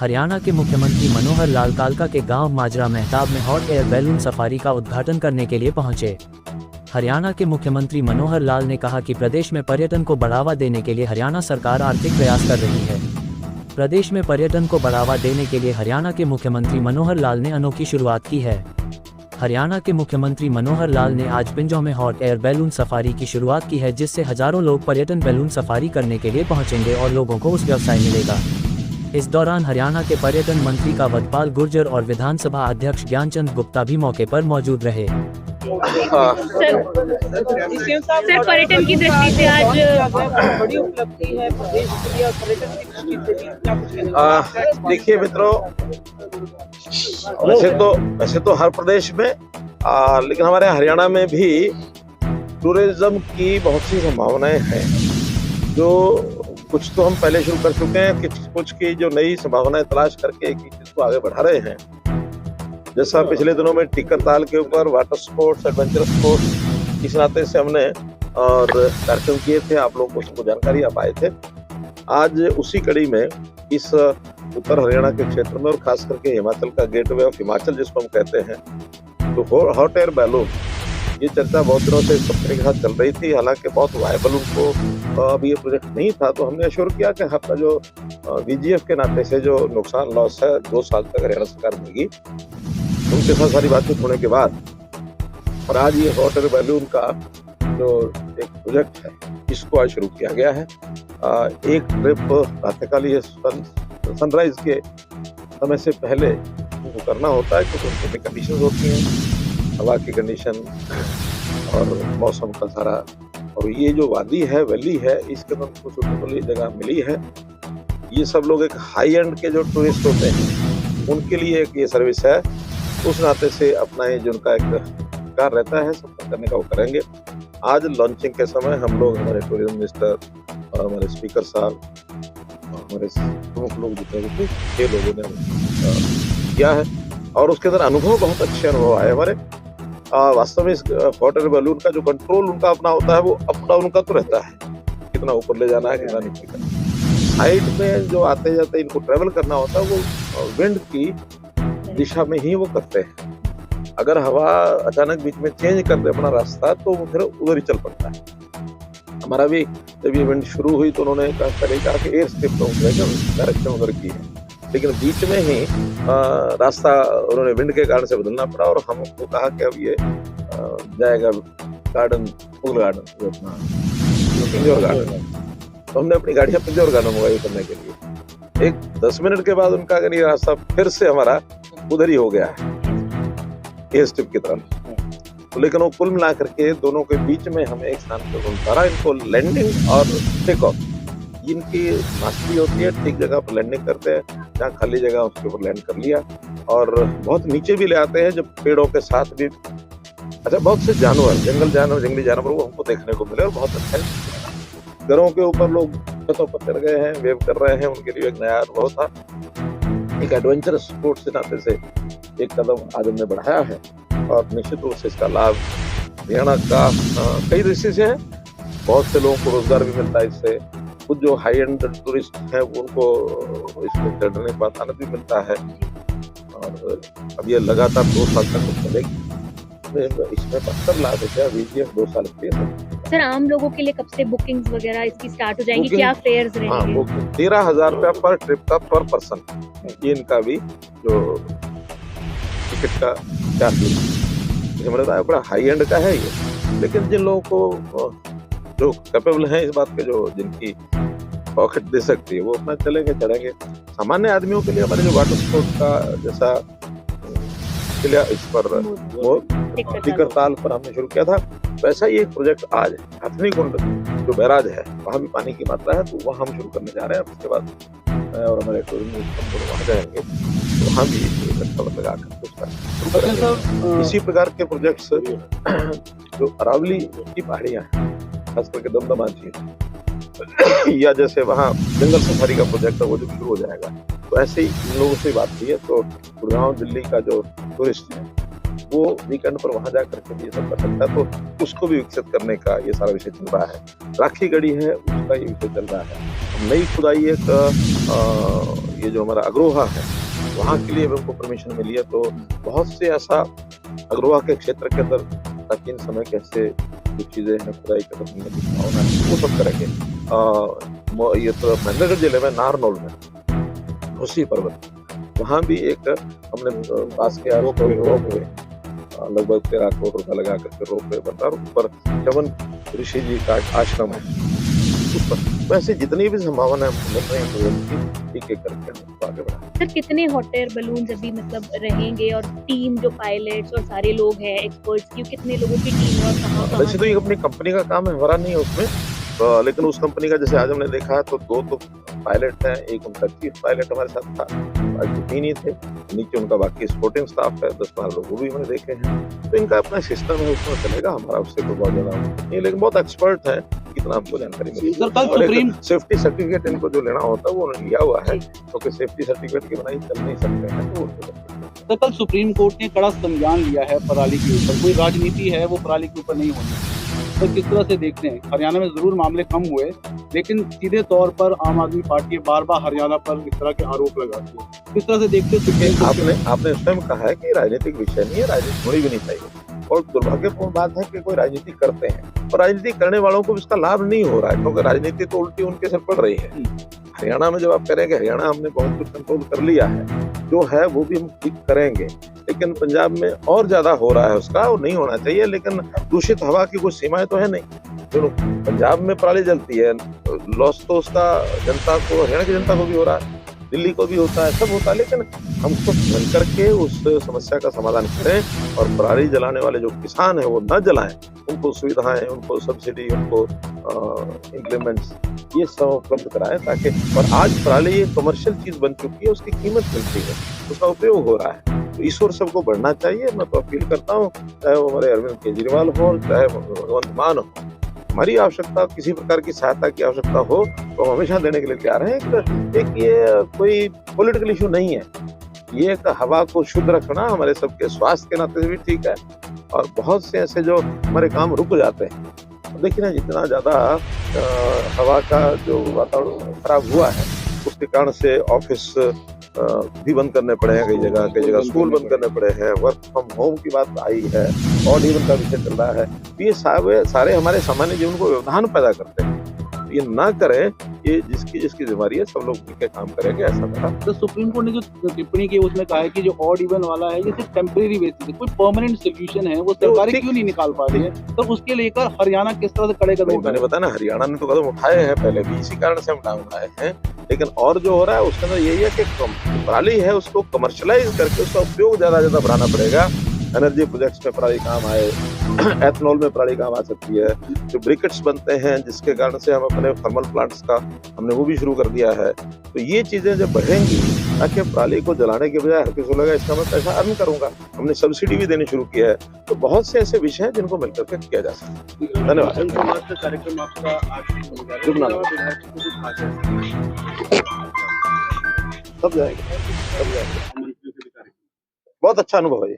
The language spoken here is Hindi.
हरियाणा के मुख्यमंत्री मनोहर लाल कालका के गांव माजरा मेहताब में हॉट एयर बैलून सफारी का उद्घाटन करने के लिए पहुंचे। हरियाणा के मुख्यमंत्री मनोहर लाल ने कहा कि प्रदेश में पर्यटन को बढ़ावा देने के लिए हरियाणा सरकार आर्थिक प्रयास कर रही है। प्रदेश में पर्यटन को बढ़ावा देने के लिए हरियाणा के मुख्यमंत्री मनोहर लाल ने अनोखी शुरुआत की है। हरियाणा के मुख्यमंत्री मनोहर लाल ने आज पिंजौर में हॉट एयर बैलून सफारी की शुरुआत की है, जिससे हजारों लोग पर्यटन बैलून सफारी करने के लिए पहुंचेंगे और लोगों को उस व्यवसाय मिलेगा। इस दौरान हरियाणा के पर्यटन मंत्री कंवरपाल गुर्जर और विधानसभा अध्यक्ष ज्ञानचंद गुप्ता भी मौके पर मौजूद रहे। सर, पर्यटन की दृष्टि से आज बड़ी उपलब्धि है प्रदेश के लिए, पर्यटन की दृष्टि से भी क्या कुछ कहना? देखिए मित्रों, वैसे तो हर प्रदेश में लेकिन हमारे हरियाणा में भी टूरिज्म की बहुत सी संभावनाएं हैं। जो कुछ तो हम पहले शुरू कर चुके हैं, कुछ की जो नई संभावनाएं तलाश करके एक चीज को आगे बढ़ा रहे हैं। जैसा पिछले दिनों में टिक्कर ताल के ऊपर वाटर स्पोर्ट्स, एडवेंचर स्पोर्ट्स इस नाते से हमने और कार्यक्रम किए थे, आप लोगों को सबको जानकारी आप आए थे। आज उसी कड़ी में इस उत्तर हरियाणा के क्षेत्र में और खास करके हिमाचल का गेटवे ऑफ हिमाचल जिसको हम कहते हैं, तो हॉट एयर बैलून ये चर्चा बहुत दिनों से इस कंपनी के साथ चल रही थी। हालांकि बहुत वायबल उनको अभी ये प्रोजेक्ट नहीं था, तो हमने एश्योर किया कि आपका जो VGF के नाते से जो नुकसान लॉस है 2 साल तक हरियाणा सरकार देगी। उनके साथ सारी बातचीत होने के बाद और आज ये हॉट एयर बैलून का जो एक प्रोजेक्ट है इसको आज शुरू किया गया है। एक ट्रिप प्रातःकाल ये सनराइज के समय से पहले उनको करना होता है, क्योंकि उनकी कंडीशन होती हैं, हवा की कंडीशन और मौसम का सारा। और ये जो वादी है, वैली है, इसके अंदर उनको सूटेबल जगह मिली है। ये सब लोग एक हाई एंड के जो टूरिस्ट होते हैं उनके लिए एक ये सर्विस है। उस नाते से अपना ये जो उनका एक कार रहता है सब करने का वो करेंगे। आज लॉन्चिंग के समय हम लोग, हमारे टूरिज्म मिनिस्टर और हमारे स्पीकर साहब और हमारे प्रमुख लोग जितने भी 6 लोगों ने किया है और उसके अंदर अनुभव बहुत अच्छे अनुभव आए हमारे। वास्तव में इस हॉट एयर बैलून का जो कंट्रोल उनका अपना होता है वो अप डाउन का तो रहता है, कितना ऊपर ले जाना है कितना नीचे करना है। साइड में जो आते जाते इनको ट्रेवल करना होता है वो विंड की दिशा में ही वो करते हैं। अगर हवा अचानक बीच में चेंज कर दे अपना रास्ता तो वो फिर उधर ही चल पड़ता है। हमारा भी जब ये विंड शुरू हुई तो उन्होंने कहा कि एयर स्ट्रिप डायरेक्शन उधर की है, लेकिन बीच में ही रास्ता उन्होंने विंड के कारण से बदलना पड़ा और हमको कहा कि अब ये जाएगा गार्डन, फूल गार्डन, जो अपना पिंजौर गार्डन है। तो हमने अपनी गाड़ियां पिंजौर गार्डन मंगाई करने के लिए। एक 10 मिनट के बाद उनका अगर ये रास्ता फिर से हमारा उधर ही हो गया है एयर स्ट्रिप की तरफ। तो लेकिन वो कुल मिला करके दोनों के बीच में हमें एक स्थान पर उतारा। इनको लैंडिंग और टेक ऑफ इनकी मास्टरी होती है। ठीक जगह पर लैंडिंग करते हैं, जहाँ खाली जगह उसके ऊपर लैंड कर लिया और बहुत नीचे भी ले आते हैं जब पेड़ों के साथ भी अच्छा बहुत से जानवर, जंगली जानवर वो हमको देखने को मिले और बहुत अच्छा है। घरों के ऊपर लोग छतों पर चढ़ गए हैं, वेव कर रहे हैं, उनके लिए एक नया अनुभव था। एक एडवेंचर स्पोर्ट्स के नाते से एक कदम आज हमने बढ़ाया है और निश्चित रूप से इसका लाभ हरियाणा का कई दृष्टि से है। बहुत से लोगों को रोजगार भी मिलता है इससे। कुछ जो हाई एंड टूरिस्ट हैं उनको इसमें चढ़ने के बाद आनंद भी मिलता है और अब ये लगातार 2 साल तक चलेगी। इसमें 72 लाख रुपया VGF 2 साल के लिए। सर, आम लोगों के लिए कब से बुकिंग्स वगैरह इसकी स्टार्ट हो जाएंगी? क्या फेयर्स रहेंगे? वो 13,000 रुपया पर ट्रिप का पर पर्सन, ये इनका भी जो टिकट का चार्ज है बड़ा हाई एंड का है ये। लेकिन जिन लोगों को जो कैपेबल हैं इस बात के, जो जिनकी पॉकेट दे सकती है वो अपना चलेंगे चढ़ेंगे। सामान्य आदमियों के लिए हमारे जो वाटर स्पोर्ट का जैसा इस पर टिक्कर ताल पर हमने शुरू किया था, वैसा ही एक प्रोजेक्ट आज हथनी कुंड जो बैराज है वहाँ भी पानी की मात्रा है, तो वहाँ हम शुरू करने जा रहे हैं। उसके बाद मैं और हमारे टूरिज्म वहाँ जाएंगे तो वहाँ भी लगा कर इसी प्रकार के प्रोजेक्ट्स जो अरावली की पहाड़ियाँ हैं, खास करके दमदमा झील या जैसे वहाँ जंगल सफारी का प्रोजेक्ट है वो जो शुरू हो जाएगा, तो ऐसे ही इन लोगों से बात की है। तो गुड़गांव दिल्ली का जो टूरिस्ट है वो वीकेंड पर वहां जाकर के भी ये सब कर सकता है, तो उसको भी विकसित करने का ये सारा विषय चल रहा है। राखी गढ़ी है उसका ये विषय चल रहा है। नई खुदाई एक ये जो हमारा अग्रोहा है वहाँ के लिए भी हमको परमिशन मिली है। तो बहुत से ऐसा अग्रोहा के क्षेत्र के अंदर प्राचीन समय कैसे जो चीज़ें हैं खुदाई के अंदर की संभावना है वो सब करेंगे। ये तो महेंद्रगढ़ जिले में नारनौल में उसी पर्वत वहाँ भी एक हमने पास के रोप वे लगभग 13 करोड़ रुपया लगा करके रोप वे बन रहा है। ऊपर चवन ऋषि जी का आश्रम है उस पर। वैसे जितनी भी संभावना है मिल रही है एक एक करके हमको आगे बढ़ा। सर कितने हॉट एयर बलून्स अभी मतलब रहेंगे और टीम जो पायलट्स और सारे लोग हैं एक्सपर्ट्स की कितने लोगों की टीम है और कहाँ वैसे तो ये अपनी कंपनी का काम है हमारा नहीं है उसमें लेकिन उस कंपनी का जैसे आज हमने देखा है तो 2 तो पायलट हैं। एक उनका चीफ पायलट हमारे साथ था, आज तो 3 ही थे। नीचे उनका बाकी सपोर्टिंग स्टाफ है 10-12 लोग वो भी मैंने देखे हैं। तो इनका अपना सिस्टम है उसमें चलेगा, हमारा उससे कोई बहुत ज्यादा नहीं, लेकिन बहुत एक्सपर्ट है कितना हमको जानकारी मिली। सुप्रीम सेफ्टी सर्टिफिकेट इनको जो लेना होता है वो उन्होंने लिया हुआ है क्योंकि सेफ्टी सर्टिफिकेट के बिना ही चल नहीं सकते हैं। तो कल सुप्रीम कोर्ट ने कड़ा संज्ञान लिया है पराली के ऊपर, कोई राजनीति है वो पराली के ऊपर नहीं होनी। तो किस तरह से देखते हैं? हरियाणा में जरूर मामले कम हुए लेकिन सीधे तौर पर आम आदमी पार्टी बार-बार हरियाणा पर इस तरह के आरोप लगाती है। किस तरह से देखते हैं? आपने उस टाइम कहा है कि राजनीतिक विषय नहीं है, राजनीति होनी भी नहीं चाहिए और दुर्भाग्यपूर्ण बात है कि कोई राजनीति करते हैं और राजनीति करने वालों को इसका लाभ नहीं हो रहा है क्योंकि राजनीति तो उल्टी उनके सर पड़ रही है। हरियाणा में जब आप करेंगे हरियाणा हमने बहुत कुछ कंट्रोल कर लिया है जो है वो भी हम ठीक करेंगे, लेकिन पंजाब में और ज्यादा हो रहा है उसका और नहीं होना चाहिए। लेकिन दूषित हवा की कोई सीमाएं तो है नहीं। जो पंजाब में पराली जलती है लॉस तो उसका जनता को हरियाणा की जनता को भी हो रहा है, दिल्ली को भी होता है, सब होता है। लेकिन हम सब मिल करके उस समस्या का समाधान करें और पराली जलाने वाले जो किसान है वो न जलाएं, उनको सुविधाएं, उनको सब्सिडी, उनको इम्प्लीमेंट्स ये सब उपलब्ध कराएं ताकि। और आज पराली एक कमर्शियल चीज बन चुकी है, उसकी कीमत मिलती है, उसका उपयोग हो रहा है, तो इस ओर सबको बढ़ना चाहिए। मैं तो अपील करता हूँ चाहे वो हमारे अरविंद केजरीवाल हो चाहे भगवंत मान हो, हमारी आवश्यकता किसी प्रकार की सहायता की आवश्यकता हो तो हमेशा देने के लिए तैयार हैं। एक ये कोई पॉलिटिकल इशू नहीं है, ये एक हवा को शुद्ध रखना हमारे सबके स्वास्थ्य के नाते भी ठीक है। और बहुत से ऐसे जो हमारे काम रुक जाते हैं, देखिए ना जितना ज्यादा हवा का जो वातावरण खराब हुआ है उसके कारण से ऑफिस भी बंद करने पड़े हैं, कई जगह स्कूल बंद करने पड़े हैं, वर्क फ्रॉम होम की बात आई है, ऑड इवन का विषय चल रहा है। ये सारे हमारे सामान्य जीवन को व्यवधान पैदा करते हैं। ये ना करें, ये जिसकी बीमारी है सब लोग मिलकर काम करेंगे, ऐसा मेरा। तो सुप्रीम कोर्ट ने जो टिप्पणी की उसमें कहा है कि जो ऑड इवन वाला है ये सिर्फ टेम्परेरी बेसिस है, कोई परमानेंट सोल्यूशन है वो सरकार क्यों नहीं निकाल पा रही है? तो उसके लेकर हरियाणा किस तरह से कड़े कदम उठाए? मैंने बताया ना हरियाणा ने तो कदम उठाए हैं पहले भी, इसी कारण से हम कदम उठाए हैं। लेकिन और जो हो रहा है उसके अंदर यही है कि पराली है उसको कमर्शलाइज करके उसका उपयोग ज्यादा बढ़ाना पड़ेगा। एनर्जी प्रोजेक्ट्स में पराली काम आए, एथनॉल में पराली काम आ सकती है, जो ब्रिकेट्स बनते हैं जिसके कारण से हम अपने थर्मल प्लांट्स का हमने वो भी शुरू कर दिया है। तो ये चीजें जब बढ़ेंगी ताकि पराली को जलाने के बजाय हर किसी लगा इसका मैं पैसा अर्न करूंगा, हमने सब्सिडी भी देनी शुरू किया है। तो बहुत से ऐसे विषय हैं जिनको मिलकर के किया जा सकता है। धन्यवाद। सब जाएंगे। बहुत अच्छा अनुभव है ये।